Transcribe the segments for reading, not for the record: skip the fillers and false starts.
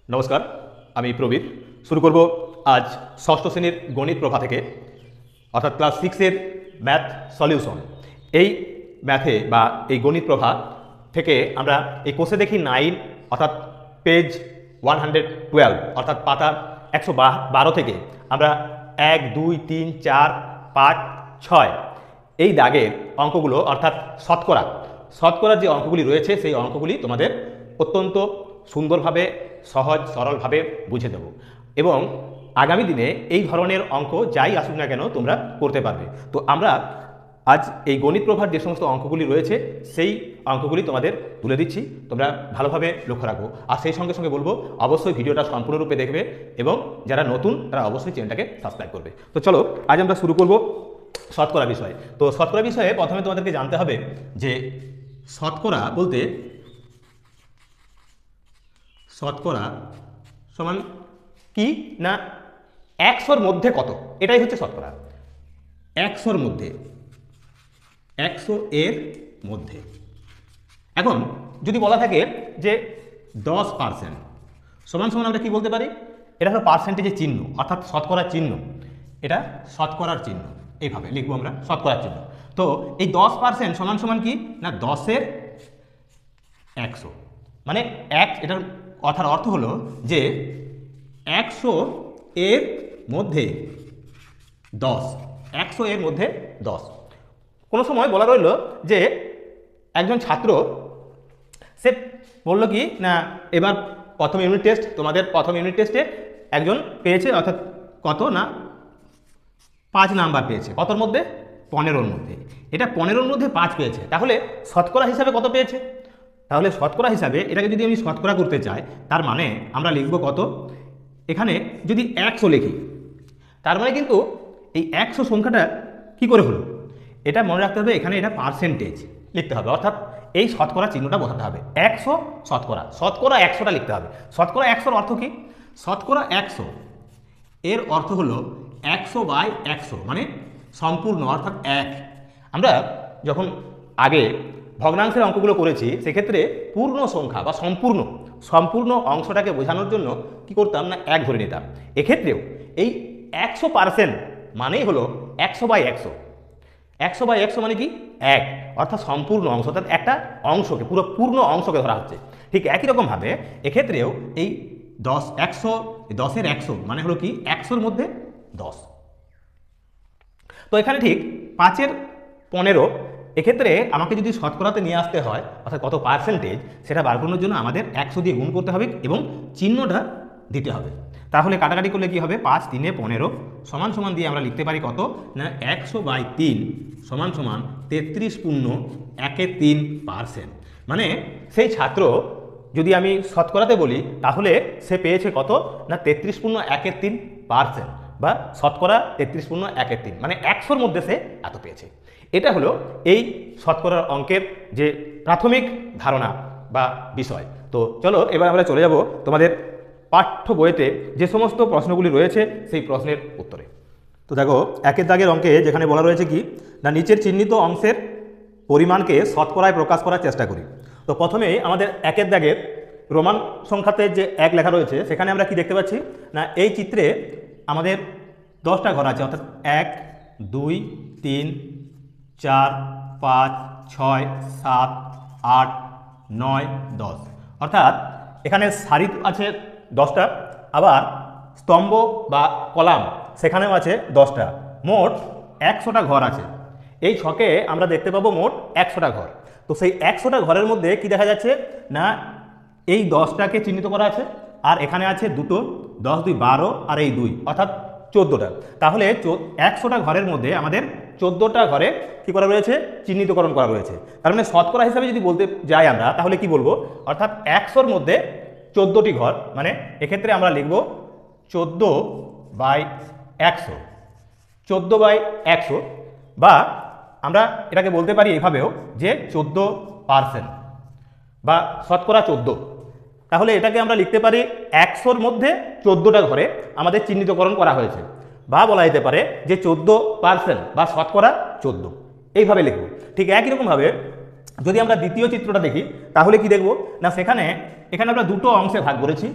নমস্কার, আমি প্রবীর। শুরু করব আজ ষষ্ঠ শ্রেণীর গণিত প্রভা থেকে, অর্থাৎ ক্লাস 6-এর ম্যাথ সলিউশন। এই ম্যাথে বা এই গণিত প্রভা থেকে আমরা এই কোর্সে দেখি 9 অর্থাৎ পেজ 112 অর্থাৎ পাতা 112 থেকে আমরা 1, 2, 3, 4, 5, 6 এই দাগের অঙ্কগুলো অর্থাৎ শতকরার যে অঙ্কগুলি রয়েছে সেই অঙ্কগুলি তোমাদের অত্যন্ত সুন্দরভাবে সহজ সরলভাবে বুঝে দেব এবং আগামী দিনে এই ধরনের অঙ্ক যাই আসুক না কেন তোমরা করতে পারবে। তো আমরা আজ এই গণিত প্রভার যে সমস্ত অঙ্কগুলি রয়েছে সেই অঙ্কগুলি তোমাদের তুলে দিচ্ছি, তোমরা ভালোভাবে লক্ষ্য রাখো। আর সেই সঙ্গে সঙ্গে বলবো অবশ্যই ভিডিওটা সম্পূর্ণরূপে দেখবে এবং যারা নতুন তারা অবশ্যই চ্যানেলটাকে সাবস্ক্রাইব করবে। তো চলো আজ আমরা শুরু করব শতকরা বিষয়ে। তো শতকরা বিষয়ে প্রথমে তোমাদেরকে জানতে হবে যে শতকরা বলতে শতকরা সমান কি না 100-র মধ্যে কত, এটাই হচ্ছে শতকরা। 100-র মধ্যে, 100 এর মধ্যে। এখন যদি বলা থাকে যে 10% সমান সমান আমরা কি বলতে পারি, এটা হলো পার্সেন্টেজের চিহ্ন অর্থাৎ শতকরার চিহ্ন, এটা শতকরার চিহ্ন, এইভাবে লিখবো আমরা শতকরার চিহ্ন। তো এই 10% সমান সমান কি না 10-এর 100, মানে এটার কথার অর্থ হলো যে 100 এর মধ্যে 10, 100 এর মধ্যে 10। কোনো সময় বলা রইল যে একজন ছাত্র সে বললো কি না এবার প্রথম ইউনিট টেস্ট, তোমাদের প্রথম ইউনিট টেস্টে একজন পেয়েছে অর্থাৎ কত না 5 নাম্বার পেয়েছে, কতর মধ্যে 15-র মধ্যে। এটা 15-র মধ্যে 5 পেয়েছে, তাহলে শতকরা হিসাবে কত পেয়েছে? তাহলে শতকরা হিসাবে এটাকে যদি আমি শতকরা করতে চাই তার মানে আমরা লিখব কত, এখানে যদি 100 লিখি তার মানে কিন্তু এই 100 সংখ্যাটা কি করে হলো এটা মনে রাখতে হবে, এখানে এটা পার্সেন্টেজ লিখতে হবে, অর্থাৎ এই শতকরা চিহ্নটা বোঝাতে হবে। 100 শতকরা 100টা লিখতে হবে। শতকরা 100-র অর্থ কি? শতকরা 100 এর অর্থ হলো 100/100 মানে সম্পূর্ণ অর্থাৎ 1। আমরা যখন আগে ভগ্নাংশের অঙ্কগুলো করেছি সেক্ষেত্রে পূর্ণ সংখ্যা বা সম্পূর্ণ অংশটাকে বোঝানোর জন্য কি করতাম না 1 ধরে নিতাম। এক্ষেত্রেও এই 100% মানেই হলো 100/100। 100/100 মানে কি 1, অর্থাৎ সম্পূর্ণ অংশ, অর্থাৎ একটা অংশকে পূর্ণ অংশকে ধরা হচ্ছে। ঠিক একই রকমভাবে এক্ষেত্রেও এই 10-100 10-এর 100 মানে হলো কি 100-র মধ্যে 10। তো এখানে ঠিক 5-এর 15 এক্ষেত্রে আমাকে যদি শতকরাতে নিয়ে আসতে হয় অর্থাৎ কত পার্সেন্টেজ সেটা বার করানোর জন্য আমাদের 100 দিয়ে গুণ করতে হবে এবং চিহ্নটা দিতে হবে। তাহলে কাটাকাটি করলে কি হবে, 5 3 15 সমান সমান দিয়ে আমরা লিখতে পারি কত না 100/3 সমান সমান 33.13%। মানে সেই ছাত্র যদি আমি শতকরাতে বলি তাহলে সে পেয়েছে কত না 33.13% বা শতকরা 33.13, মানে 100-র মধ্যে সে এত পেয়েছে। এটা হলো এই শতকরার অঙ্কের যে প্রাথমিক ধারণা বা বিষয়। তো চলো এবার আমরা চলে যাব তোমাদের পাঠ্য বইতে যে সমস্ত প্রশ্নগুলি রয়েছে সেই প্রশ্নের উত্তরে। তো দেখো 1-এর দাগের অঙ্কে যেখানে বলা রয়েছে কি না নিচের চিহ্নিত অংশের পরিমাণকে শতকরায় প্রকাশ করার চেষ্টা করি। তো প্রথমেই আমাদের 1-এর দাগের রোমান সংখ্যাতে যে 1 লেখা রয়েছে সেখানে আমরা কি দেখতে পাচ্ছি না এই চিত্রে আমাদের 10টা ঘর আছে, অর্থাৎ 1 2 3 4 5 6 7 8 9 10, অর্থাৎ এখানে সারি আছে 10টা, আবার স্তম্ভ বা কলাম সেখানেও আছে 10টা, মোট 100টা ঘর আছে। এই ছকে আমরা দেখতে পাবো মোট 100টা ঘর। তো সেই 100টা ঘরের মধ্যে কি দেখা যাচ্ছে না এই 10টাকে চিহ্নিত করা আছে আর এখানে আছে দুটো, 10 2 12 আর এই 2 অর্থাৎ 14টা। তাহলে 100টা ঘরের মধ্যে আমাদের 14টা ঘরে কি করা রয়েছে, চিহ্নিতকরণ করা রয়েছে। তার মানে শতকরা হিসাবে যদি বলতে যাই আমরা তাহলে কি বলবো, অর্থাৎ 100-র মধ্যে 14টি ঘর, মানে এক্ষেত্রে আমরা লিখব 14/100, 14/100, বা আমরা এটাকে বলতে পারি এইভাবেও যে 14% বা শতকরা 14। তাহলে এটাকে আমরা লিখতে পারি 100-র মধ্যে 14টা ঘরে আমাদের চিহ্নিতকরণ করা হয়েছে, বা বলা যেতে পারে যে 14% বা শতকরা 14, এইভাবে লিখব। ঠিক একই রকমভাবে যদি আমরা দ্বিতীয় চিত্রটা দেখি তাহলে কি দেখব না এখানে আমরা দুটো অংশে ভাগ করেছি।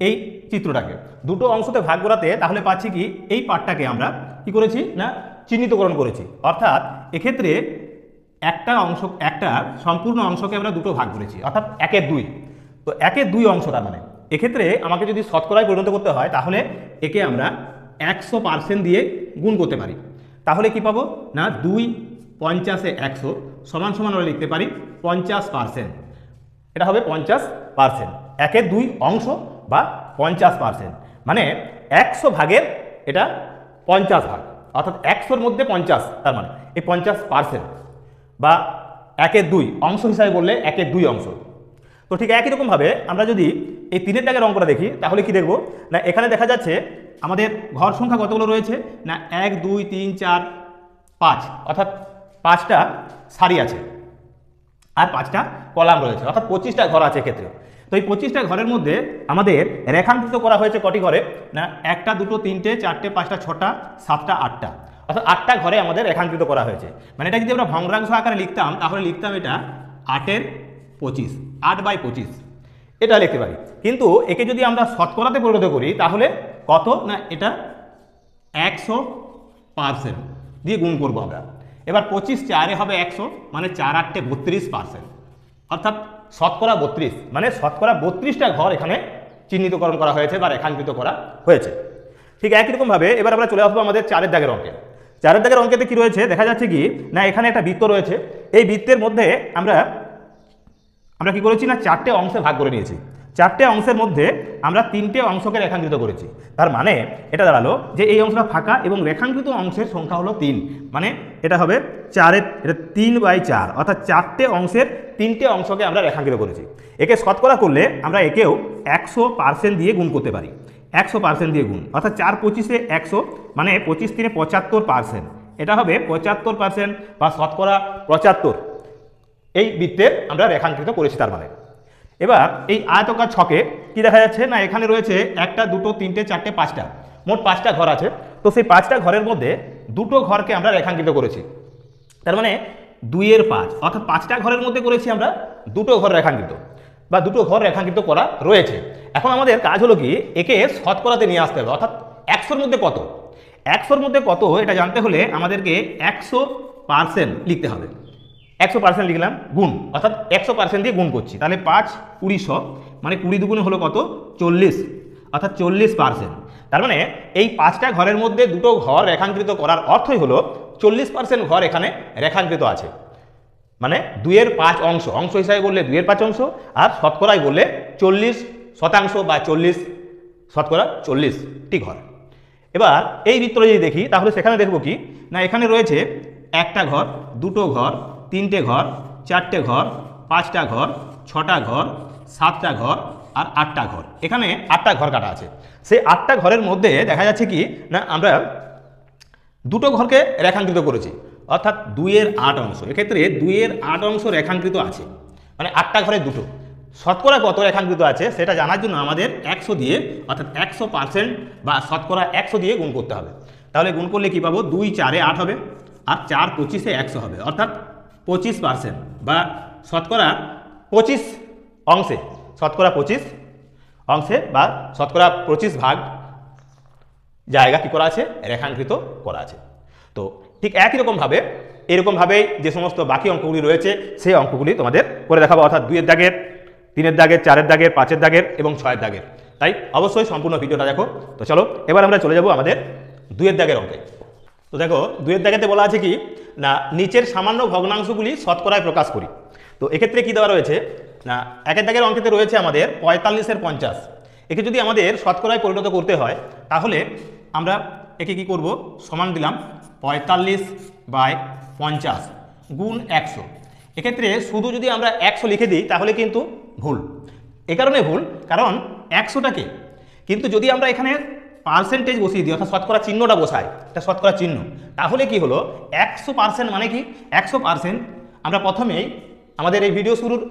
এই চিত্রটাকে দুটো অংশতে ভাগ করাতে তাহলে পাচ্ছি কি এই পার্টটাকে আমরা কি করেছি না চিহ্নিতকরণ করেছি, অর্থাৎ এক্ষেত্রে একটা সম্পূর্ণ অংশকে আমরা দুটো ভাগ করেছি, অর্থাৎ 1/2। তো 1/2 অংশ, তার মানে এক্ষেত্রে আমাকে যদি শতকরায় পরিণত করতে হয় তাহলে একে আমরা 100% দিয়ে গুণ করতে পারি। তাহলে কি পাবো না 2 50-এ 100 সমান সমান আমরা লিখতে পারি 50%। এটা হবে 50%, 1/2 অংশ বা 50%, মানে 100 ভাগের এটা 50 ভাগ, অর্থাৎ 100-র মধ্যে 50, তার মানে এই 50% বা 1/2 অংশ হিসাবে বললে 1/2 অংশ। তো ঠিক একই রকমভাবে আমরা যদি এই 3-এর দাগের অঙ্কটা দেখি তাহলে কি দেখব না এখানে দেখা যাচ্ছে আমাদের ঘর সংখ্যা কতগুলো রয়েছে না 1 2 3 4 5, অর্থাৎ 5টা সারি আছে আর 5টা কলাম রয়েছে, অর্থাৎ 25টা ঘর আছে ক্ষেত্রে। তো এই 25টা ঘরের মধ্যে আমাদের রেখাঙ্কিত করা হয়েছে কটি ঘরে না 1টা 2টো 3টে 4টে 5টা 6টা 7টা 8টা, অর্থাৎ 8টা ঘরে আমাদের রেখাঙ্কিত করা হয়েছে। মানে এটা যদি আমরা ভগ্নাংশ আকারে লিখতাম তাহলে লিখতাম এটা 8/25, 8/25 এটা লিখতে পারি। কিন্তু একে যদি আমরা শতকরাতে পরিণত করি তাহলে কত না এটা 100% দিয়ে গুণ করবো আমরা। এবার 25 4-এ হবে 100, মানে 4 8-এ 32%, অর্থাৎ শতকরা 32, মানে শতকরা 32টা ঘর এখানে চিহ্নিতকরণ করা হয়েছে বা রেখাঙ্কিত করা হয়েছে। ঠিক একই রকমভাবে এবার আমরা চলে আসবো আমাদের 4-এর দাগের অঙ্কে। 4-এর দাগের অঙ্কেতে কি রয়েছে দেখা যাচ্ছে কি না এখানে একটা বৃত্ত রয়েছে, এই বৃত্তের মধ্যে আমরা কি করেছি না 4টে অংশে ভাগ করে নিয়েছি। 4টে অংশের মধ্যে আমরা 3টে অংশকে রেখাঙ্কিত করেছি, তার মানে এটা দাঁড়ালো যে এই অংশটা ফাঁকা এবং রেখাঙ্কিত অংশের সংখ্যা হলো 3, মানে এটা হবে 4-এর এটা 3/4, অর্থাৎ 4টে অংশের 3টে অংশকে আমরা রেখাঙ্কিত করেছি। একে শতকরা করলে আমরা একেও 100% দিয়ে গুণ করতে পারি, 100% দিয়ে গুণ, অর্থাৎ 4 25-এ 100, মানে 25 3-এ 75%, এটা হবে 75% বা শতকরা 75 এই বৃত্তের আমরা রেখাঙ্কিত করেছি। তার মানে এবার এই আয়তকার ছকে কি দেখা যাচ্ছে না এখানে রয়েছে 1টা 2টো 3টে 4টে 5টা, মোট 5টা ঘর আছে। তো সেই 5টা ঘরের মধ্যে 2টো ঘরকে আমরা রেখাঙ্কিত করেছি, তার মানে 2/5, অর্থাৎ 5টা ঘরের মধ্যে করেছি আমরা 2টো ঘর রেখাঙ্কিত বা 2টো ঘর রেখাঙ্কিত করা রয়েছে। এখন আমাদের কাজ হলো কি একে শতকরাতে নিয়ে আসতে হবে, অর্থাৎ 100-র মধ্যে কত, 100-র মধ্যে কত এটা জানতে হলে আমাদেরকে 100% লিখতে হবে। 100% লিখলাম গুণ, অর্থাৎ 100% দিয়ে গুণ করছি, তাহলে 5 20 100, মানে 20 দুগুণে হলো কত 40, অর্থাৎ 40%। তার মানে এই 5টা ঘরের মধ্যে 2টো ঘর রেখাঙ্কিত করার অর্থই হলো 40% ঘর এখানে রেখাঙ্কিত আছে, মানে 2/5 অংশ, অংশ হিসাবে বললে 2/5 অংশ, আর শতকরায় বললে 40% বা 40 শতকরা 40টি ঘর। এবার এই বৃত্তটা যদি দেখি তাহলে সেখানে দেখবো কি না এখানে রয়েছে 1টা ঘর 2টো ঘর 3টে ঘর 4টে ঘর 5টা ঘর 6টা ঘর 7টা ঘর আর 8টা ঘর, এখানে 8টা ঘর কাটা আছে। সেই 8টা ঘরের মধ্যে দেখা যাচ্ছে কি না আমরা 2টো ঘরকে রেখাঙ্কিত করেছি, অর্থাৎ 2/8 অংশ, এক্ষেত্রে 2/8 অংশ রেখাঙ্কিত আছে, মানে 8টা ঘরে 2টো। শতকরা কত রেখাঙ্কিত আছে সেটা জানার জন্য আমাদের 100 দিয়ে, অর্থাৎ 100% বা শতকরা 100 দিয়ে গুণ করতে হবে। তাহলে গুণ করলে কি পাবো 2 4-এ 8 হবে আর 4 25-এ 100 হবে, অর্থাৎ 25% বা শতকরা 25 অংশে, শতকরা 25 অংশে বা শতকরা 25 ভাগ জায়গা কি করা আছে রেখাঙ্কিত করা আছে। তো ঠিক একই রকমভাবে এরকমভাবেই যে সমস্ত বাকি অঙ্কগুলি রয়েছে সেই অঙ্কগুলি তোমাদের করে দেখাবো, অর্থাৎ 2-এর দাগের 3-এর দাগের 4-এর দাগের 5-এর দাগের এবং 6-এর দাগের। তাই অবশ্যই সম্পূর্ণ ভিডিওটা দেখো। তো চলো এবার আমরা চলে যাব আমাদের 2-এর দাগের অঙ্কে। তো দেখো 2-এর দাগেতে বলা আছে কি না নিচের সামান্য ভগ্নাংশগুলি শতকরায় প্রকাশ করি। তো এক্ষেত্রে কি দেওয়া রয়েছে না 1-এর দাগের অঙ্কেতে রয়েছে আমাদের 45-এর 50, একে যদি আমাদের শতকরায় পরিণত করতে হয় তাহলে আমরা একে কি করব সমান দিলাম 45/50 গুণ 100। এক্ষেত্রে শুধু যদি আমরা 100 লিখে দিই তাহলে কিন্তু ভুল, এ কারণে ভুল কারণ 100টাকে কিন্তু যদি আমরা এখানে পার্সেন্টেজ বসিয়ে দিই, অর্থাৎ শতকরা চিহ্নটা বসাই, এটা শতকরা চিহ্ন, তাহলে কি হলো 100% মানে কি 100% আমরা প্রথমেই আমাদের এই ভিডিও শুরুর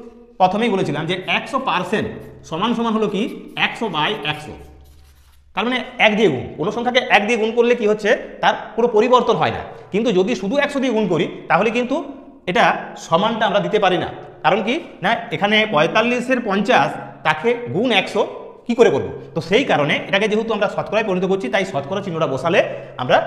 প্রথমেই বলেছিলাম যে 100% সমান সমান হলো কি 100/100, তার মানে 1 দিয়ে গুণ, কোনো সংখ্যাকে 1 দিয়ে গুণ করলে কি হচ্ছে তার কোনো পরিবর্তন হয় না, কিন্তু যদি শুধু 100 দিয়ে গুণ করি তাহলে কিন্তু এটা সমানটা আমরা দিতে পারি না। কারণ কি না এখানে 45-এর 50 তাকে গুণ 100 কি করে করব? তো সেই কারণে এটাকে যেহেতু আমরা শতকরায় পরিণত করছি, তাই শতকরা চিহ্নটা বসালে আমরা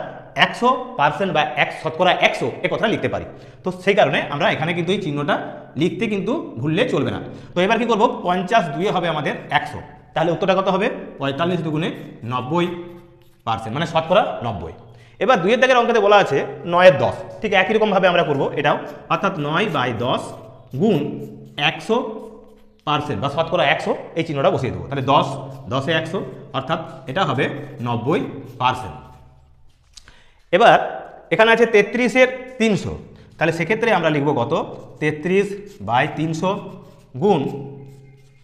100% বা 100% এ কথা লিখতে পারি। তো সেই কারণে আমরা এখানে কিন্তু এই চিহ্নটা লিখতে কিন্তু ভুললে চলবে না। তো এবার কি করব, 50 দুয়ে হবে আমাদের 100, তাহলে উত্তরটা কত হবে 45 দুগুণে 90%, মানে শতকরা 90। এবার 2-এর দাগের অঙ্কেতে বলা আছে 9-এর 10, ঠিক একই রকমভাবে আমরা করব এটাও, অর্থাৎ 9/10 গুণ 100% বা শতকরা 100 এই চিহ্নটা বসিয়ে দেবো। তাহলে 10 এ 100 অর্থাৎ এটা হবে 90%। এবার এখানে আছে 33-এর 300, তাহলে সেক্ষেত্রে আমরা লিখব কত, 33/300 গুণ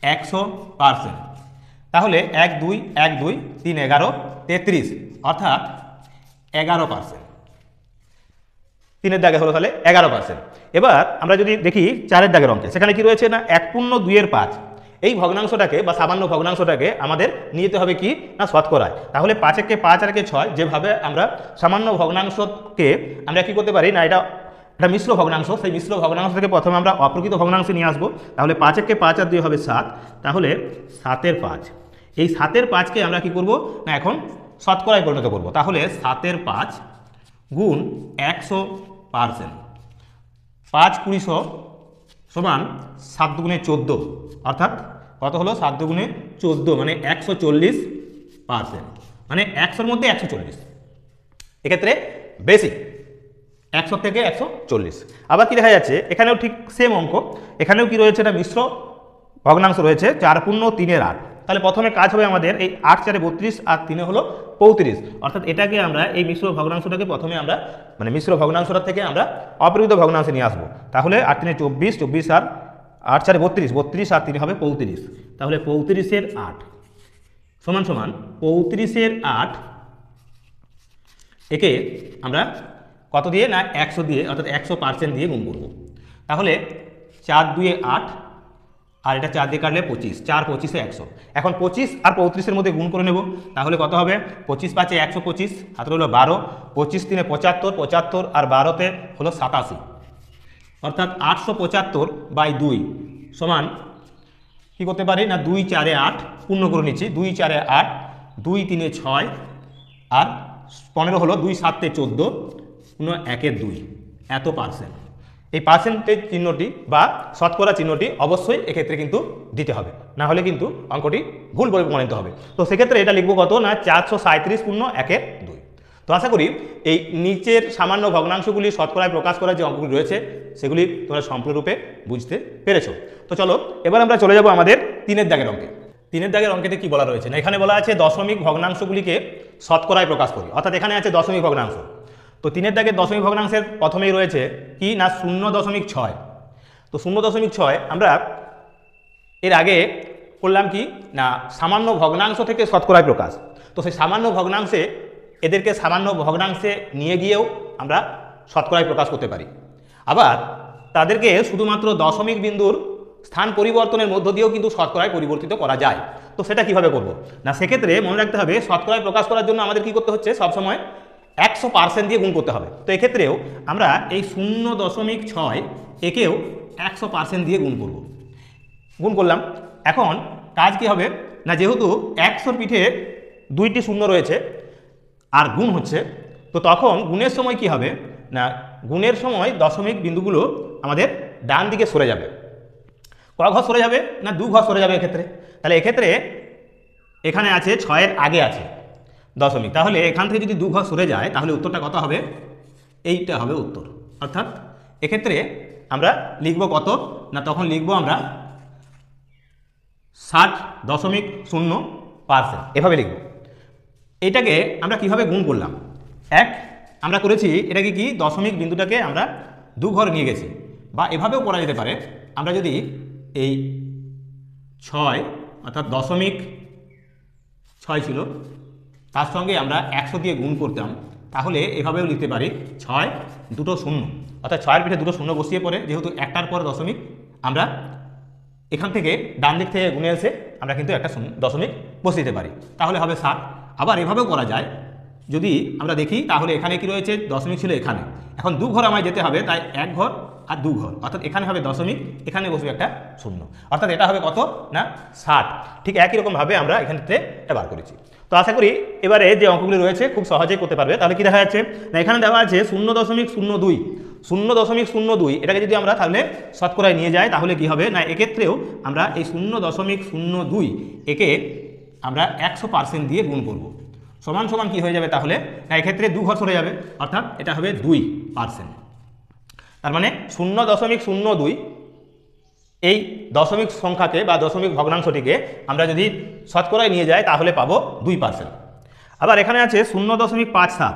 100%। তাহলে 1 2 1 2 3 11 33 অর্থাৎ 11%। 3-এর দাগে হলো তাহলে 11%। এবার আমরা যদি দেখি 4-এর দাগের অঙ্কে, সেখানে কি রয়েছে না 1/2-এর 5, এই ভগ্নাংশটাকে বা সামান্য ভগ্নাংশটাকে আমাদের নিতে হবে কি না শতকরায়। তাহলে 5-একে 5 আর 6, যেভাবে আমরা সামান্য ভগ্নাংশকে আমরা কি করতে পারি না, এটা মিশ্র ভগ্নাংশ, সেই মিশ্র ভগ্নাংশ থেকে প্রথমে আমরা অপ্রকৃত ভগ্নাংশে নিয়ে আসবো। তাহলে 5-একে 5 আর 2 হবে 7, তাহলে 7-এর 5, এই 7-এর 5কে আমরা কি করব না এখন শতকরায় পরিণত করব। তাহলে 7-এর 5 গুণ 100%, 5 20 100 সমান 7 দুগুণে 14, অর্থাৎ কত হলো 7 দুগুণে 14 মানে 140%, মানে 100-র মধ্যে 140, এক্ষেত্রে বেশি 100 থেকে 140। আবার কি দেখা যাচ্ছে এখানেও ঠিক সেম অঙ্ক, এখানেও কি রয়েছে, এটা মিশ্র ভগ্নাংশ রয়েছে 4/3-এর 8, তাহলে প্রথমে কাজ হবে আমাদের এই 8 4 32 আর 3 হলো 35, অর্থাৎ এটাকে আমরা এই মিশ্র ভগ্নাংশটাকে প্রথমে আমরা মানে মিশ্র ভগ্নাংশটা থেকে আমরা অপ্রকৃত ভগ্নাংশে নিয়ে আসবো। তাহলে 8 3 24 24 আর 8 4 32 32 আর 3 হবে 35, তাহলে 35-এর 8 সমান সমান 35-এর 8, একে আমরা কত দিয়ে না 100 দিয়ে, অর্থাৎ 100% দিয়ে গুণ করব। তাহলে 4 2 8 আর এটা 4 দিয়ে কাটলে 25, 4 25 100। এখন 25 আর 35-এর মধ্যে গুণ করে নেব, তাহলে কত হবে 25 5 125, হাতে হলো 12, 25 3 75, 75 আর 12-তে হলো 87, অর্থাৎ 875/2 সমান কি করতে পারি না 2 4 8 পূর্ণ করে নিচ্ছি, 2 4 8 2 3 6 আর 15 হলো 2 7 14 1 2, এত পার্সেন্ট। এই পার্সেন্টেজ চিহ্নটি বা শতকরা চিহ্নটি অবশ্যই এক্ষেত্রে কিন্তু দিতে হবে, না হলে কিন্তু অঙ্কটি ভুল বলে প্রমাণিত হবে। তো সেক্ষেত্রে এটা লিখবো কত না 437/1 2। তো আশা করি এই নিচের সামান্য ভগ্নাংশগুলি শতকরায় প্রকাশ করার যে অঙ্কগুলি রয়েছে সেগুলি তোমরা সম্পূর্ণরূপে বুঝতে পেরেছো। তো চলো এবার আমরা চলে যাব আমাদের 3-এর দাগের অঙ্কে। 3-এর দাগের অঙ্কেতে কি বলা রয়েছে না, এখানে বলা আছে দশমিক ভগ্নাংশগুলিকে শতকরায় প্রকাশ করি, অর্থাৎ এখানে আছে দশমিক ভগ্নাংশ। তো 3-এর দাগের দশমিক ভগ্নাংশের প্রথমেই রয়েছে কি না 0.6। তো 0.6 আমরা এর আগে করলাম কি না সামান্য ভগ্নাংশ থেকে শতকরায় প্রকাশ। তো সেই সামান্য ভগ্নাংশে এদেরকে সামান্য ভগ্নাংশে নিয়ে গিয়েও আমরা শতকরায় প্রকাশ করতে পারি, আবার তাদেরকে শুধুমাত্র দশমিক বিন্দুর স্থান পরিবর্তনের মধ্য দিয়েও কিন্তু শতকরায় পরিবর্তিত করা যায়। তো সেটা কিভাবে করব না, সেক্ষেত্রে মনে রাখতে হবে শতকরায় প্রকাশ করার জন্য আমাদের কি করতে হচ্ছে সবসময় 100% দিয়ে গুণ করতে হবে। তো এক্ষেত্রেও আমরা এই 0.6 একেও 100% দিয়ে গুণ করব। গুণ করলাম, এখন কাজ কি হবে না যেহেতু 100-র পিঠে 2টি শূন্য রয়েছে আর গুণ হচ্ছে, তো তখন গুণের সময় কি হবে না গুণের সময় দশমিক বিন্দুগুলো আমাদের ডান দিকে সরে যাবে। ক ঘর সরে যাবে না 2 ঘর সরে যাবে এক্ষেত্রে। তাহলে এক্ষেত্রে এখানে আছে 6-এর আগে আছে দশমিক, তাহলে এখান থেকে যদি 2 ঘর সরে যায় তাহলে উত্তরটা কত হবে, এইটা হবে উত্তর। অর্থাৎ এক্ষেত্রে আমরা লিখব কত না তখন লিখব আমরা 60.0%, এভাবে লিখব। এটাকে আমরা কিভাবে গুণ করলাম, আমরা করেছি এটাকে কি দশমিক বিন্দুটাকে আমরা 2 ঘর নিয়ে গেছি, বা এভাবেও করা যেতে পারে আমরা যদি এই 6 অর্থাৎ 0.6 ছিল তার সঙ্গে আমরা 100 দিয়ে গুণ করতাম, তাহলে এভাবেও লিখতে পারি 6 2 0, অর্থাৎ 6-এর পিঠে 2 0 বসিয়ে পরে যেহেতু একটার পর দশমিক আমরা এখান থেকে ডান দিক থেকে গুণে এসে আমরা কিন্তু একটা দশমিক বসিয়ে দিতে পারি, তাহলে হবে 60। আবার এভাবেও করা যায়, যদি আমরা দেখি তাহলে এখানে কি রয়েছে দশমিক ছিল এখানে, এখন 2 ঘর আমায় যেতে হবে, তাই 1 ঘর আর 2 ঘর, অর্থাৎ এখানে হবে দশমিক, এখানে বসবে একটা শূন্য, অর্থাৎ এটা হবে কত না 60। ঠিক একই রকমভাবে আমরা এখানেতে এটা বার করেছি। তো আশা করি এবারে যে অঙ্কগুলি রয়েছে খুব সহজেই করতে পারবে। তাহলে কি দেখা যাচ্ছে না, এখানে দেওয়া আছে 0.02, 0.02, এটাকে যদি আমরা তাহলে শতকরায় নিয়ে যাই তাহলে কি হবে না, এক্ষেত্রেও আমরা এই 0.02 একে আমরা 100% দিয়ে গুণ করব, সমান সমান কি হয়ে যাবে তাহলে না, এক্ষেত্রে 2 ঘর সরে যাবে, অর্থাৎ এটা হবে 2%। তার মানে 0.02 এই দশমিক সংখ্যাকে বা দশমিক ভগ্নাংশটিকে আমরা যদি শতকরায় নিয়ে যাই তাহলে পাবো 2%। আবার এখানে আছে 0.57,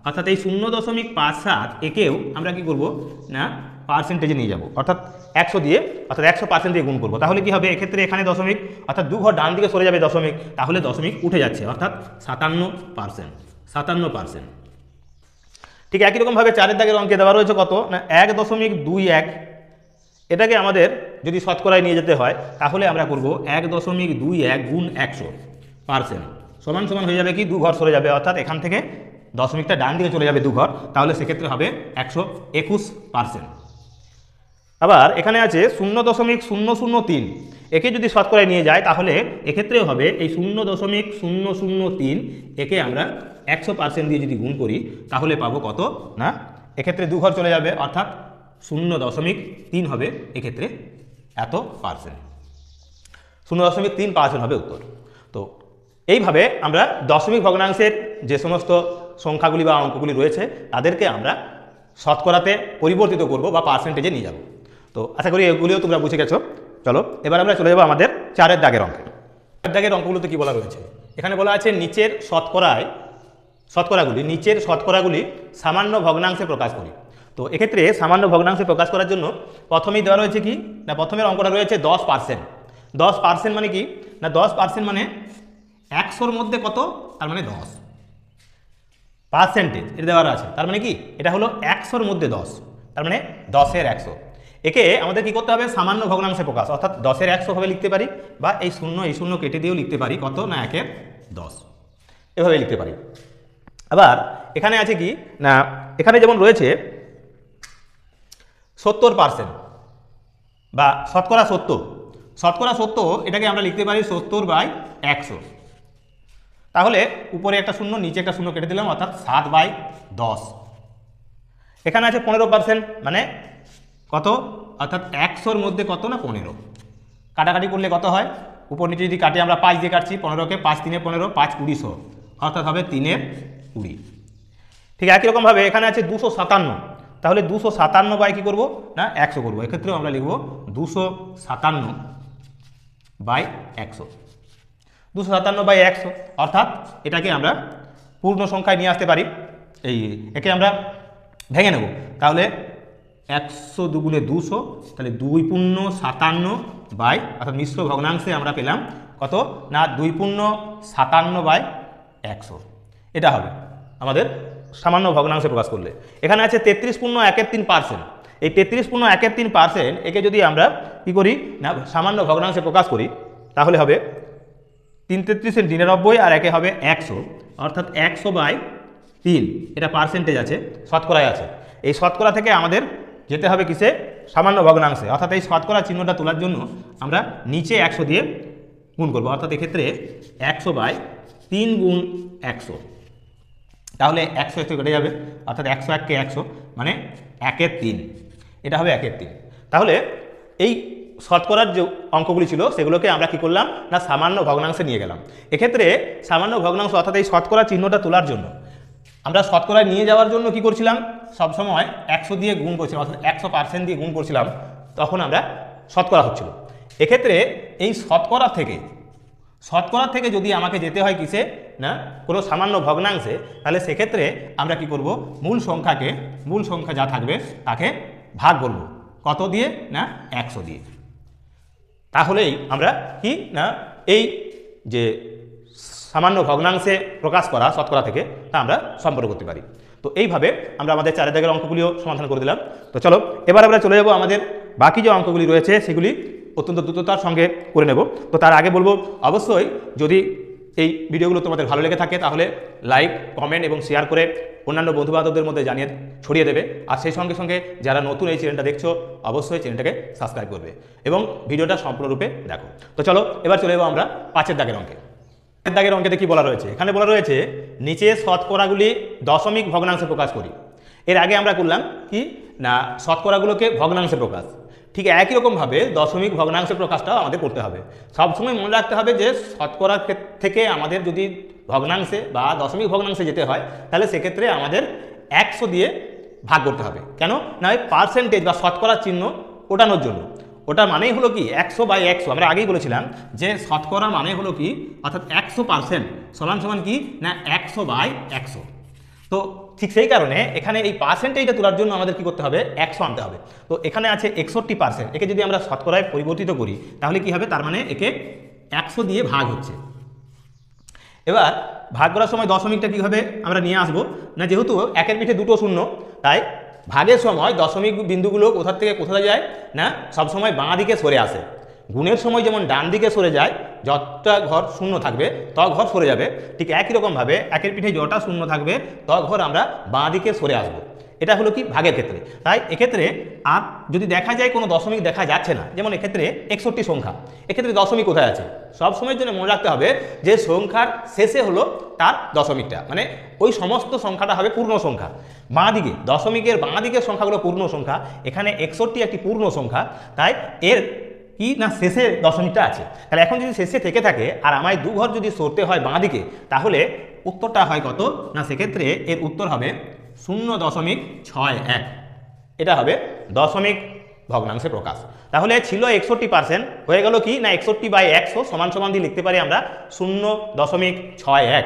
অর্থাৎ এই 0.57 একেও আমরা কি করব না পার্সেন্টেজে নিয়ে যাব, অর্থাৎ 100 দিয়ে, অর্থাৎ 100% দিয়ে গুণ করবো। তাহলে কি হবে এক্ষেত্রে এখানে দশমিক, অর্থাৎ 2 ঘর ডান দিকে সরে যাবে দশমিক, তাহলে দশমিক উঠে যাচ্ছে, অর্থাৎ 57%। ঠিক একই রকমভাবে 4 দাগের অঙ্কে দেওয়া রয়েছে কত না 1.21, এটাকে আমাদের যদি শতকরায় নিয়ে যেতে হয় তাহলে আমরা করব 1.21 গুণ 100% সমান সমান হয়ে যাবে কি 2 ঘর সরে যাবে, অর্থাৎ এখান থেকে দশমিকটা ডান দিকে চলে যাবে 2 ঘর, তাহলে সেক্ষেত্রে হবে 121%। আবার এখানে আছে 0.003, একে যদি শতকরায় নিয়ে যায় তাহলে এক্ষেত্রেও হবে এই 0.003 একে আমরা 100% দিয়ে যদি গুণ করি তাহলে পাবো কত না, এক্ষেত্রে 2 ঘর চলে যাবে, অর্থাৎ 0.3 হবে এক্ষেত্রে এত পার্সেন্ট, 0.3% হবে উত্তর। তো এইভাবে আমরা দশমিক ভগ্নাংশের যে সমস্ত সংখ্যাগুলি বা অঙ্কগুলি রয়েছে তাদেরকে আমরা শতকরাতে পরিবর্তিত করব বা পার্সেন্টেজে নিয়ে যাব। তো আশা করি এগুলিও তোমরা বুঝে গেছো। চলো এবার আমরা চলে যাবো আমাদের 4 দাগের অঙ্কে। 4 দাগের অঙ্কগুলোতে কি বলা রয়েছে, এখানে বলা আছে নিচের শতকরাগুলি সামান্য ভগ্নাংশে প্রকাশ করি। তো এক্ষেত্রে সামান্য ভগ্নাংশে প্রকাশ করার জন্য প্রথমেই দেওয়া রয়েছে কি না, প্রথমের অঙ্কটা রয়েছে 10%। 10% মানে কি না, 10% মানে 100-র মধ্যে কত, তার মানে 10 পার্সেন্টেজ এটা দেওয়া আছে, তার মানে কি এটা হলো 100-র মধ্যে 10, তার মানে 10-এর 100। একে আমাদের কি করতে হবে সামান্য ভগ্নাংশে প্রকাশ, অর্থাৎ 10-এর 100 ভাবে লিখতে পারি, বা এই শূন্য কেটে দিয়েও লিখতে পারি কত না 1-এর 10 এভাবে লিখতে পারি। আবার এখানে আছে কি না, এখানে যেমন রয়েছে 70% বা শতকরা 70, এটাকে আমরা লিখতে পারি 70/100। তাহলে উপরে একটা শূন্য নিচে একটা শূন্য কেটে দিলাম, অর্থাৎ 7/10। এখানে আছে 15%, মানে কত, অর্থাৎ 100-র মধ্যে কত না 15। কাটাকাটি করলে কত হয়, উপর নিচে যদি কাটি আমরা 5 দিয়ে কাটছি, 15কে 5×3 = 15, 5×20 অর্থাৎ হবে 3/20। ঠিক একই রকমভাবে এখানে আছে 257, তাহলে 257 কি করব না 100 করবো, এক্ষেত্রেও আমরা লিখব 257/100, 257/100, অর্থাৎ এটাকে আমরা পূর্ণ সংখ্যায় নিয়ে আসতে পারি। একে আমরা ভেঙে নেব, তাহলে 100 দুগুণে 200, তাহলে 2×57 অর্থাৎ মিশ্র ভগ্নাংশে আমরা পেলাম কত না 2×57/100, এটা হবে আমাদের সামান্য ভগ্নাংশে প্রকাশ করলে। এখানে আছে 33.13%, এই 33.13% একে যদি আমরা কি করি না সামান্য ভগ্নাংশে প্রকাশ করি তাহলে হবে 3×33=99 আর একে হবে 100, অর্থাৎ 100/3, এটা পার্সেন্টেজ আছে, শতকরায় আছে। এই শতকরা থেকে আমাদের যেতে হবে কিসে সামান্য ভগ্নাংশে, অর্থাৎ এই শতকরা চিহ্নটা তোলার জন্য আমরা নিচে 100 দিয়ে গুণ করবো, অর্থাৎ এক্ষেত্রে 100/3 গুণ 100, তাহলে 100 কেটে যাবে, অর্থাৎ 101কে 100 মানে 1/3, এটা হবে 1/3। তাহলে এই শতকরার যে অঙ্কগুলি ছিল সেগুলোকে আমরা কি করলাম না সামান্য ভগ্নাংশে নিয়ে গেলাম। এক্ষেত্রে সামান্য ভগ্নাংশ অর্থাৎ এই শতকরা চিহ্নটা তোলার জন্য আমরা শতকরায় নিয়ে যাওয়ার জন্য কি করছিলাম, সবসময় 100 দিয়ে গুণ করছিলাম, অর্থাৎ 100% দিয়ে গুণ করছিলাম, তখন আমরা শতকরা হচ্ছিল। এক্ষেত্রে এই শতকরা থেকে যদি আমাকে যেতে হয় কিসে না কোনো সামান্য ভগ্নাংশে, তাহলে সেক্ষেত্রে আমরা কি করব মূল সংখ্যা যা থাকবে তাকে ভাগ করব কত দিয়ে না 100 দিয়ে। তাহলেই আমরা কি না এই যে সামান্য ভগ্নাংশে প্রকাশ করা শতকরা থেকে তা আমরা সম্পর্ক করতে পারি। তো এইভাবে আমরা আমাদের 4 দাগের অঙ্কগুলিও সমাধান করে দিলাম। তো চলো এবার আমরা চলে যাব আমাদের বাকি যে অঙ্কগুলি রয়েছে সেগুলি অত্যন্ত দ্রুততার সঙ্গে করে নেব। তো তার আগে বলবো অবশ্যই যদি এই ভিডিওগুলো তোমাদের ভালো লেগে থাকে তাহলে লাইক, কমেন্ট এবং শেয়ার করে অন্যান্য বন্ধুবান্ধবদের মধ্যে ছড়িয়ে দেবে। আর সেই সঙ্গে সঙ্গে যারা নতুন এই চ্যানেলটা দেখছো অবশ্যই চ্যানেলটাকে সাবস্ক্রাইব করবে এবং ভিডিওটা সম্পূর্ণরূপে দেখো। তো চলো এবার চলে যাবো আমরা 5 দাগের অঙ্কে। 5 দাগের অঙ্কেতে কি বলা রয়েছে? এখানে বলা রয়েছে নিচে শতকরাগুলি দশমিক ভগ্নাংশে প্রকাশ করি। এর আগে আমরা করলাম কি না শতকরাগুলোকে ভগ্নাংশে প্রকাশ, ঠিক একই রকমভাবে দশমিক ভগ্নাংশে প্রকাশটাও আমাদের করতে হবে। সবসময় মনে রাখতে হবে যে শতকরার থেকে আমাদের যদি ভগ্নাংশে বা দশমিক ভগ্নাংশে যেতে হয় তাহলে সেক্ষেত্রে আমাদের 100 দিয়ে ভাগ করতে হবে। কেন না ওই পার্সেন্টেজ বা শতকরার চিহ্ন ওঠানোর জন্য। ওটা মানেই হলো কি 100/100। আমরা আগেই বলেছিলাম যে শতকরা মানে হলো কি অর্থাৎ 100% সমান সমান কি না 100/100। তো ঠিক সেই কারণে এখানে এই পার্সেন্টেজটা তোলার জন্য আমাদের কি করতে হবে 100 আনতে হবে। তো এখানে আছে 61%, একে যদি আমরা শতকরায় পরিবর্তিত করি তাহলে কি হবে, তার মানে একে 100 দিয়ে ভাগ হচ্ছে। এবার ভাগ করার সময় দশমিকটা কীভাবে আমরা নিয়ে আসবো না, যেহেতু একের পিঠে দুটো শূন্য তাই ভাগের সময় দশমিক বিন্দুগুলো কোথা থেকে কোথায় যায় না সবসময় বাঁ দিকে সরে আসে। গুণের সময় যেমন ডান দিকে সরে যায়, যতটা ঘর শূন্য থাকবে তত ঘর সরে যাবে, ঠিক একই রকমভাবে একের পিঠে যতটা শূন্য থাকবে তত ঘর আমরা বাঁ দিকে সরে আসবো। এটা হলো কি ভাগের ক্ষেত্রে। তাই এক্ষেত্রে আর যদি দেখা যায় কোনো দশমিক দেখা যাচ্ছে না, যেমন এক্ষেত্রে 61 সংখ্যা, এক্ষেত্রে দশমিক কোথায় আছে? সব সময়ের জন্য মনে রাখতে হবে যে সংখ্যার শেষে হলো তার দশমিকটা, মানে ওই সমস্ত সংখ্যাটা হবে পূর্ণ সংখ্যা। বাঁ দিকে দশমিকের বাঁ দিকের সংখ্যাগুলো পূর্ণ সংখ্যা, এখানে 61 একটি পূর্ণ সংখ্যা, তাই এর কি না শেষে দশমিকটা আছে। তাহলে এখন যদি শেষে থেকে থাকে আর আমায় দু ঘর যদি সরতে হয় বাঁ দিকে, তাহলে উত্তরটা হয় কত না, সেক্ষেত্রে এর উত্তর হবে 0.61। এটা হবে দশমিক ভগ্নাংশে প্রকাশ। তাহলে ছিল 61%, হয়ে গেল কি না 61/100 সমান সমান দিয়ে লিখতে পারি আমরা 0.61।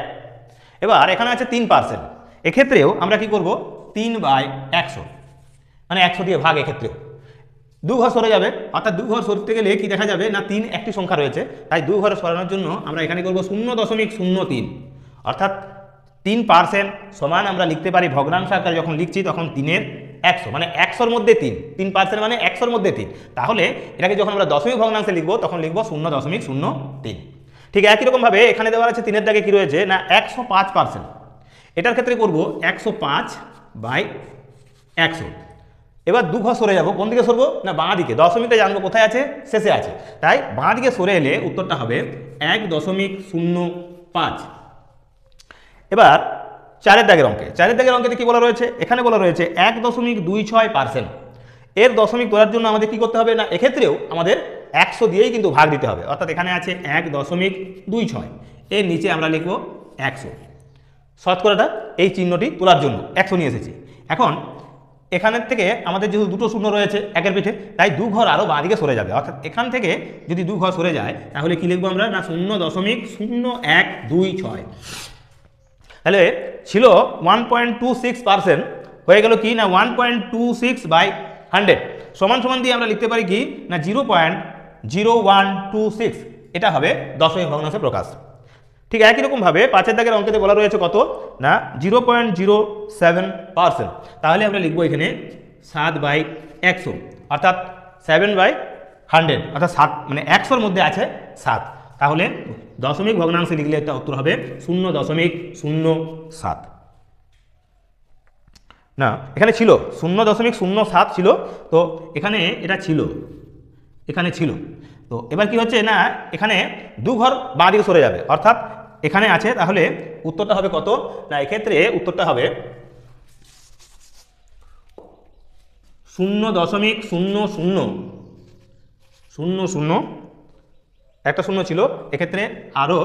এবার এখানে আছে 3%, এক্ষেত্রেও আমরা কি করব 3/100 মানে 100 দিয়ে ভাগ। এক্ষেত্রেও দু ঘর সরে যাবে, অর্থাৎ দু ঘর সরতে গেলে কি দেখা যাবে না 3 একটি সংখ্যা রয়েছে, তাই দু ঘরে সরানোর জন্য আমরা এখানে করব 0.03, অর্থাৎ 3% সমান আমরা লিখতে পারি ভগ্নাংশ আকারে যখন লিখছি তখন 3-এর 100 মানে 100-র মধ্যে 3% মানে 100-র মধ্যে 3। তাহলে এটাকে যখন আমরা দশমিক ভগ্নাংশে লিখবো তখন লিখবো 0.03। ঠিক একই রকমভাবে এখানে দেওয়া আছে 3-এর দাগে কি রয়েছে না 105%। এটার ক্ষেত্রে করব 105/100। এবার দু ঘর সরে যাবো, কোন দিকে সরবো না বাঁ দিকে, দশমিকটা জানবো কোথায় আছে শেষে আছে, তাই বাঁ দিকে সরে এলে উত্তরটা হবে 1.05। এবার 4-এর দাগের অঙ্কে, 4-এর দাগের অঙ্কেতে কি বলা রয়েছে? এখানে বলা রয়েছে 1.26%। এর দশমিক তোলার জন্য আমাদের কি করতে হবে না এক্ষেত্রেও আমাদের 100 দিয়েই কিন্তু ভাগ দিতে হবে, অর্থাৎ এখানে আছে 1.26, এর নিচে আমরা লিখবো 100। শতকরাটা এই চিহ্নটি তোলার জন্য 100 নিয়ে এসেছি। এখন এখানের থেকে আমাদের যেহেতু দুটো শূন্য রয়েছে একের পিঠে, তাই দু ঘর আরও বাঁ দিকে সরে যাবে, অর্থাৎ এখান থেকে যদি দু ঘর সরে যায় তাহলে কি লিখবো আমরা না 0.0126। তাহলে ছিল 1.26%, হয়ে গেল কি না 1.26/100 সমান সমান দিয়ে আমরা লিখতে পারি কি না 0.0126। এটা হবে দশমিক ভগ্নাংশে প্রকাশ। ঠিক একই রকমভাবে 5-এর দাগের অঙ্কেতে বলা রয়েছে কত না 0.07%। তাহলে আমরা লিখবো এখানে 7/100, অর্থাৎ 7/100, অর্থাৎ 7 মানে 100-র মধ্যে আছে 7। তাহলে দশমিক ভগ্নাংশে লিখলে একটা উত্তর হবে 0.07। না এখানে ছিল 0.07 ছিল, তো এখানে এটা ছিল, এখানে ছিল। তো এবার কি হচ্ছে না এখানে দু ঘর বাঁ দিকে সরে যাবে, অর্থাৎ এখানে আছে, তাহলে উত্তরটা হবে কত না এক্ষেত্রে উত্তরটা হবে 0.0000। একটা শূন্য ছিল, এক্ষেত্রে আরও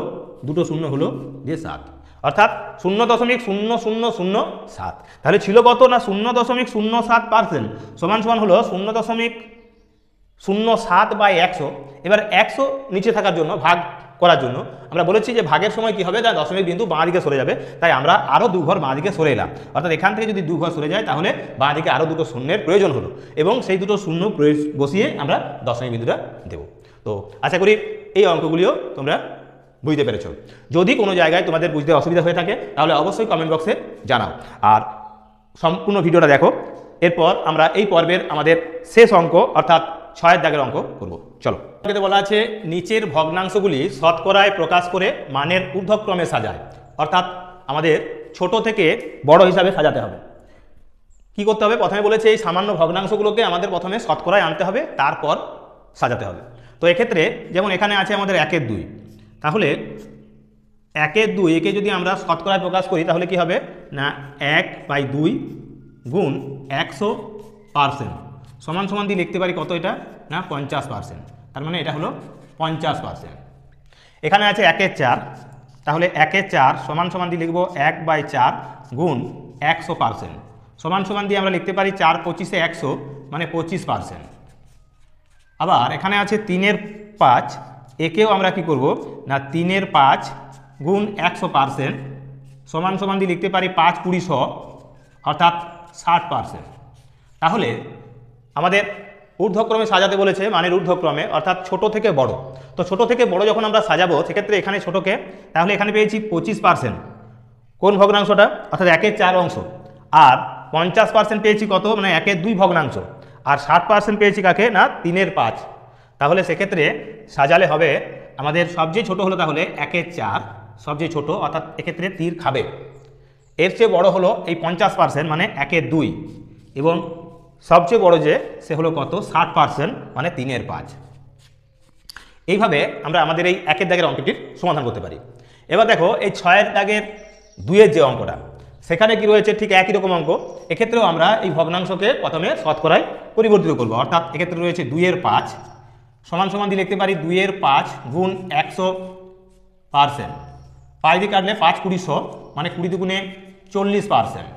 দুটো শূন্য হলো দিয়ে 7, অর্থাৎ 0.0007। তাহলে ছিল কত না 0.07% সমান সমান হলো 0.07/100। এবার 100 নিচে থাকার জন্য ভাগ করার জন্য আমরা বলেছি যে ভাগের সময় কি হবে না দশমিক বিন্দু বাঁ দিকে সরে যাবে, তাই আমরা আরও দু ঘর বাঁ দিকে সরে এলাম, অর্থাৎ এখান থেকে যদি দু ঘর সরে যায় তাহলে বাঁ দিকে আরও দুটো শূন্যের প্রয়োজন হলো এবং সেই দুটো শূন্য বসিয়ে আমরা দশমিক বিন্দুটা দেব। তো আশা করি এই অঙ্কগুলিও তোমরা বুঝতে পেরেছ। যদি কোনো জায়গায় তোমাদের বুঝতে অসুবিধা হয়ে থাকে তাহলে অবশ্যই কমেন্ট বক্সে জানাও, আর সম্পূর্ণ ভিডিওটা দেখো। এরপর আমরা এই পর্বের আমাদের শেষ অঙ্ক অর্থাৎ 6 দাগের অঙ্ক করব। চলো, এতে বলা আছে নিচের ভগ্নাংশগুলি শতকরায় প্রকাশ করে মানের ঊর্ধ্বক্রমে সাজায়, অর্থাৎ আমাদের ছোট থেকে বড় হিসাবে সাজাতে হবে। কি করতে হবে? প্রথমে বলেছে এই সামান্য ভগ্নাংশগুলোকে আমাদের প্রথমে শতকরায় আনতে হবে, তারপর সাজাতে হবে। তো এক্ষেত্রে যেমন এখানে আছে আমাদের 1/2, তাহলে 1/2 একে যদি আমরা শতকরায় প্রকাশ করি তাহলে কি হবে না 1/2 গুণ 100% সমান সমান দিয়ে লিখতে পারি কত? এটা না 50%। তার মানে এটা হলো 50%। এখানে আছে 1/4, তাহলে 1/4 সমান সমান দিয়ে লিখব 1/4 গুণ 100% সমান সমান দিয়ে আমরা লিখতে পারি 4×25 100 মানে 25%। আবার এখানে আছে 3/5, একেও আমরা কি করব না 3/5 গুণ 100% সমান সমান দিয়ে লিখতে পারি 5×20 অর্থাৎ 60%। তাহলে আমাদের ঊর্ধ্বক্রমে সাজাতে বলেছে, মানের ঊর্ধ্বক্রমে, অর্থাৎ ছোট থেকে বড়। তো ছোট থেকে বড় যখন আমরা সাজাবো সেক্ষেত্রে এখানে ছোটকে, তাহলে এখানে পেয়েছি 25% কোন ভগ্নাংশটা? অর্থাৎ 1/4 অংশ। আর 50% পেয়েছি কত? মানে 1/2 ভগ্নাংশ। আর 60% পেয়েছি কাকে? না 3/5। তাহলে সেক্ষেত্রে সাজালে হবে আমাদের সবচেয়ে ছোট হলো তাহলে 1/4 সবচেয়ে ছোট, অর্থাৎ এক্ষেত্রে তীর খাবে। এর চেয়ে বড় হলো এই 50% মানে 1/2, এবং সবচেয়ে বড় যে সে হলো কত? 60% মানে 3/5। এইভাবে আমরা আমাদের এই 1 দাগের অঙ্কটির সমাধান করতে পারি। এবার দেখো এই 6 দাগের 2 যে অঙ্কটা, সেখানে কি রয়েছে? ঠিক একই রকম অঙ্ক। এক্ষেত্রেও আমরা এই ভগ্নাংশকে প্রথমে শতকরায় পরিবর্তিত করব, অর্থাৎ এক্ষেত্রে রয়েছে 2/5 সমান সমান দিয়ে লিখতে পারি 2/5 গুণ 100%। 5 দিয়ে কাটলে 5×20 মানে 20×2 40%।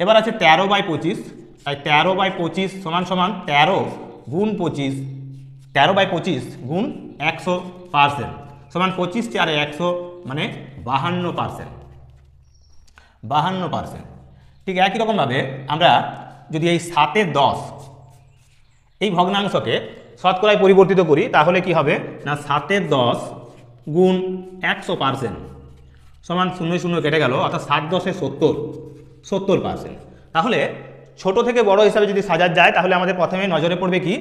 এবার আছে 13/25, তাই 13/25 সমান সমান 13 গুণ 25, 13/25 গুণ 100% সমান 25×4 100 মানে 52%। 52%। ঠিক একই রকমভাবে আমরা যদি এই 7/10 এই ভগ্নাংশকে শতকরায় পরিবর্তিত করি তাহলে কি হবে না 7/10 গুণ 100% সমান 0 0 কেটে গেল, অর্থাৎ 7×10 70%। তাহলে ছোট থেকে বড় হিসাবে যদি সাজার যায় তাহলে আমাদের প্রথমে নজরে পড়বে কি?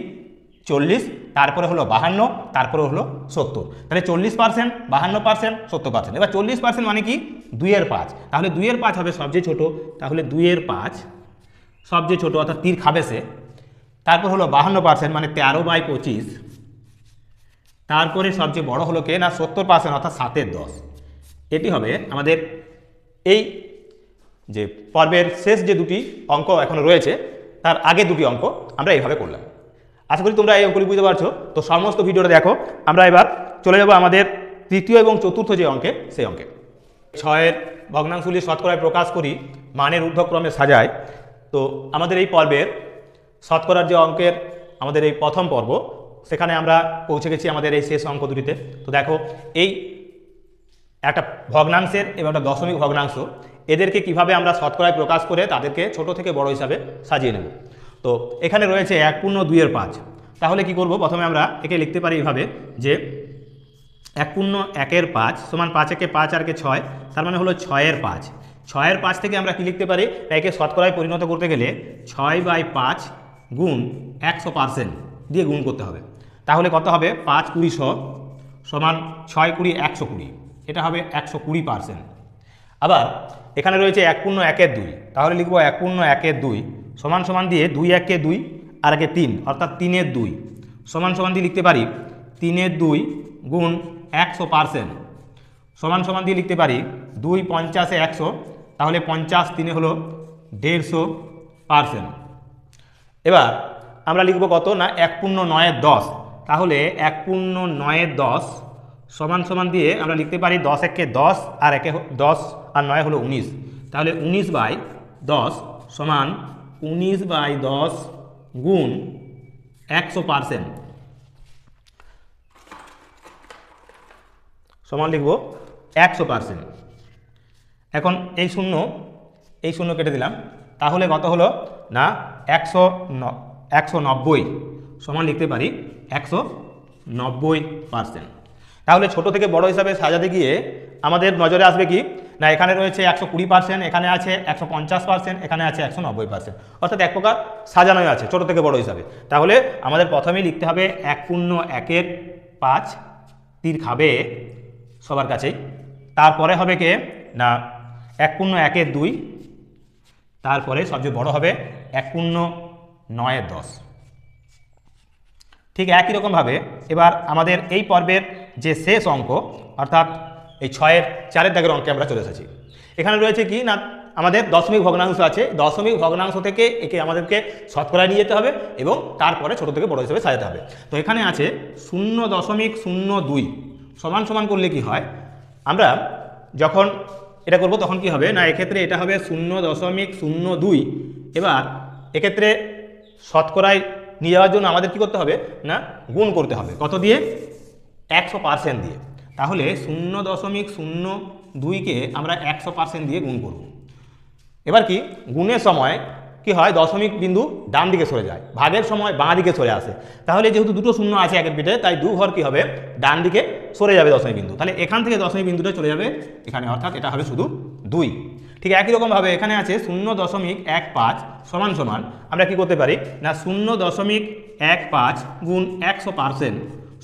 40, তারপরে হলো 52, তারপরে হলো 70। তাহলে 40%, 52%, 70%। এবার 40% মানে কি? 2/5। তাহলে 2/5 হবে সবচেয়ে ছোট, তাহলে 2/5 সবচেয়ে ছোট, অর্থাৎ তীর খাবে সে। তারপর হলো 52% মানে 13/25, তারপরে সবচেয়ে বড় হলো কে? না 70%, অর্থাৎ 7/10। এটি হবে আমাদের এই যে পর্বের শেষ যে দুটি অঙ্ক এখনো রয়েছে তার আগে দুটি অঙ্ক আমরা এইভাবে করলাম। আশা করি তোমরা এই অঙ্কগুলি বুঝতে পারছো। তো সমস্ত ভিডিওটা দেখো। আমরা এবার চলে যাব আমাদের তৃতীয় এবং চতুর্থ যে অঙ্কে, সেই অঙ্কে। 6 ভগ্নাংশগুলি শতকরায় প্রকাশ করি, মানের ঊর্ধ্বক্রমে সাজায়। তো আমাদের এই পর্বের শতকরার যে অঙ্কের আমাদের এই প্রথম পর্ব, সেখানে আমরা পৌঁছে গেছি আমাদের এই শেষ অঙ্ক দুটিতে। তো দেখো এই একটা ভগ্নাংশের এবং একটা দশমিক ভগ্নাংশ, এদেরকে কিভাবে আমরা শতকরায় প্রকাশ করে তাদেরকে ছোট থেকে বড় হিসাবে সাজিয়ে নেব। তো এখানে রয়েছে 1/2/5। তাহলে কি করব? প্রথমে আমরা একে লিখতে পারি এইভাবে যে 1/1/5 সমান 5 5 আর 6, তার মানে হলো 6/5। 6/5 থেকে আমরা কি লিখতে পারি? একে শতকরায় পরিণত করতে গেলে 6/5 গুণ 100% দিয়ে গুণ করতে হবে। তাহলে কত হবে? 5×20 সমান 6×120, এটা হবে 120%। আবার এখানে রয়েছে 1/1/2, তাহলে লিখব 1/1/2 সমান সমান দিয়ে 2/1 আর 3 অর্থাৎ 3/2 সমান সমান দিয়ে লিখতে পারি 3/2 গুণ 100% সমান সমান দিয়ে লিখতে পারি 2×50 100, তাহলে 50 3 হলো 150%। এবার আমরা লিখব কত? না 1/9/10, তাহলে 1/9/10 সমান সমান দিয়ে আমরা লিখতে পারি 10 10 আর 10 আর 9 হলো 19, তাহলে 19/10 সমান 19/10 গুণ 100% সমান লিখব 100%। এখন এই শূন্য কেটে দিলাম, তাহলে কত হলো না 190 সমান লিখতে পারি 190%। তাহলে ছোট থেকে বড় হিসাবে সাজাতে গিয়ে আমাদের নজরে আসবে কি না, এখানে রয়েছে 120%, এখানে আছে 150%, এখানে আছে 190%, অর্থাৎ এক প্রকার সাজানোই আছে ছোট থেকে বড় হিসাবে। তাহলে আমাদের প্রথমেই লিখতে হবে 1/5 তীর খাবে সবার কাছেই। তারপরে হবে কে না 1/2, তারপরে সবচেয়ে বড় হবে 1/9 ঠিক একই রকমভাবে এবার আমাদের এই পর্বের যে শেষ অঙ্ক অর্থাৎ এই 6-4 দাগের অঙ্কে আমরা চলে এসেছি। এখানে রয়েছে কি না আমাদের দশমিক ভগ্নাংশ আছে, দশমিক ভগ্নাংশ থেকে একে আমাদেরকে শতকরায় নিয়ে যেতে হবে এবং তারপরে ছোট থেকে বড় হিসেবে সাজাতে হবে। তো এখানে আছে 0.02 সমান সমান করলে কি হয়, আমরা যখন এটা করব তখন কি হবে না এক্ষেত্রে এটা হবে 0.02। এবার এক্ষেত্রে শতকরায় নিয়ে যাওয়ার জন্য আমাদের কি করতে হবে না গুণ করতে হবে, কত দিয়ে 100% দিয়ে। তাহলে 0.02কে আমরা 100% দিয়ে গুণ করব। এবার কি গুণের সময় কি হয় দশমিক বিন্দু ডান দিকে সরে যায়, ভাগের সময় বাঁ দিকে সরে আসে। তাহলে যেহেতু দুটো শূন্য আছে একের পিঠে, তাই দু ঘর কি হবে ডান দিকে সরে যাবে দশমিক বিন্দু। তাহলে এখান থেকে দশমিক বিন্দুটা চলে যাবে এখানে, অর্থাৎ এটা হবে শুধু 2। ঠিক একই রকমভাবে এখানে আছে 0.15 সমান সমান আমরা কি করতে পারি না 0.15 গুণ 100%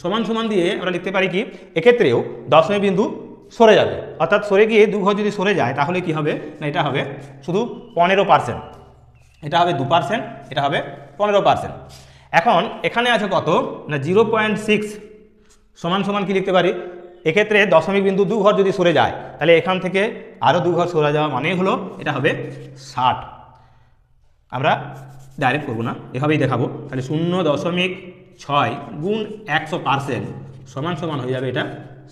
সমান সমান দিয়ে আমরা লিখতে পারি কি এক্ষেত্রেও দশমিক বিন্দু সরে যাবে, অর্থাৎ সরে গিয়ে দু ঘর যদি সরে যায় তাহলে কি হবে না এটা হবে শুধু 15%, এটা হবে 2%, এটা হবে 15%। এখন এখানে আছে কত না 0.6 সমান সমান কি লিখতে পারি, এক্ষেত্রে দশমিক বিন্দু দু ঘর যদি সরে যায় তাহলে এখান থেকে আরও দু ঘর সরে যাওয়া মানে হলো এটা হবে 60। আমরা ডাইরেক্ট করবো না, এভাবেই দেখাবো। তাহলে 0.6 গুণ 100% সমান সমান হয়ে যাবে এটা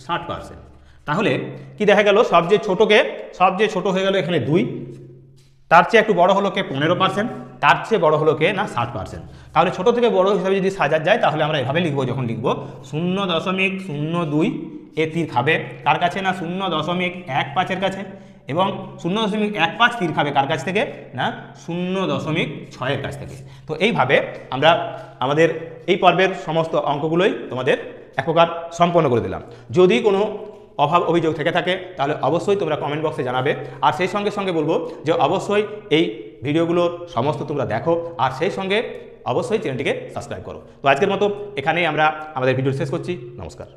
60%। তাহলে কি দেখা গেল সবচেয়ে ছোট হয়ে গেল এখানে 2, তার চেয়ে একটু বড় হলো কে 15%, তার চেয়ে বড় হলো কে না 60%। তাহলে ছোট থেকে বড় হিসাবে যদি সাজা যায় তাহলে আমরা এভাবে লিখবো, যখন লিখবো 0.02 এ তীর খাবে কার কাছে না 0.15 কাছে, এবং 0.15 তীর খাবে কার কাছ থেকে না 0.6 কাছ থেকে। তো এইভাবে আমরা আমাদের এই পর্বের সমস্ত অঙ্কগুলোই তোমাদের এক প্রকার সম্পন্ন করে দিলাম। যদি কোনো অভাব অভিযোগ থেকে থাকে তাহলে অবশ্যই তোমরা কমেন্ট বক্সে জানাবে, আর সেই সঙ্গে সঙ্গে বলবো যে অবশ্যই এই ভিডিওগুলোর সমস্ত তোমরা দেখো, আর সেই সঙ্গে অবশ্যই চ্যানেলটিকে সাবস্ক্রাইব করো। তো আজকের মতো এখানেই আমরা আমাদের ভিডিও শেষ করছি। নমস্কার।